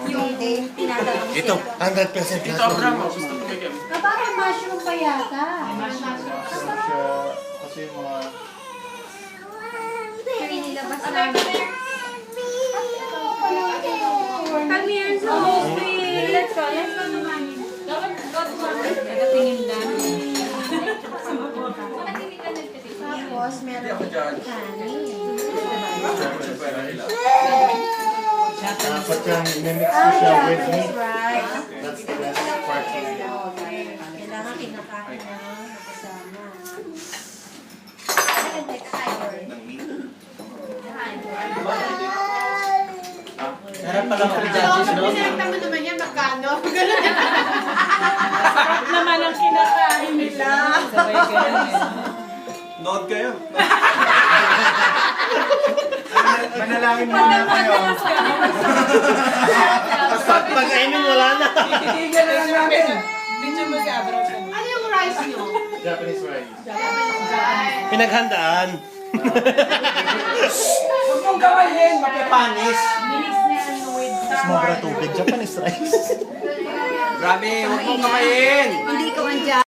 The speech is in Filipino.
yung tinatanong siya. Ito, 100% Ito, lahat. Abraham, gusto ko bigyan. Parang mushroom pa yata. Kasi yung mga... Kaya nilabas namin. Come here, so sweet. Let's go naman. Nakatingin lang. Tapos, meron kanin. Dapat yung mimix ko siya with meat. Right. That's the best part. Kailangan kinakain na kasama. Sarap pala kami judges, no? Pinakita mo naman yan, magkano? Ganun yan. naman ang kinakain nila. Sabay ganun eh. Nood kayo. Manalangin mo na kayo. Pag pag-ainin, wala na. Titigan na lang namin. Video mo si Abraham. Ano yung rice nyo? Japanese rice. Pinaghandaan. Huwag mong gawain, mapipanis. Mix na ano with Sumobra tubig, Japanese rice. Grabe, huwag mong kamayin. Hindi ko man dyan.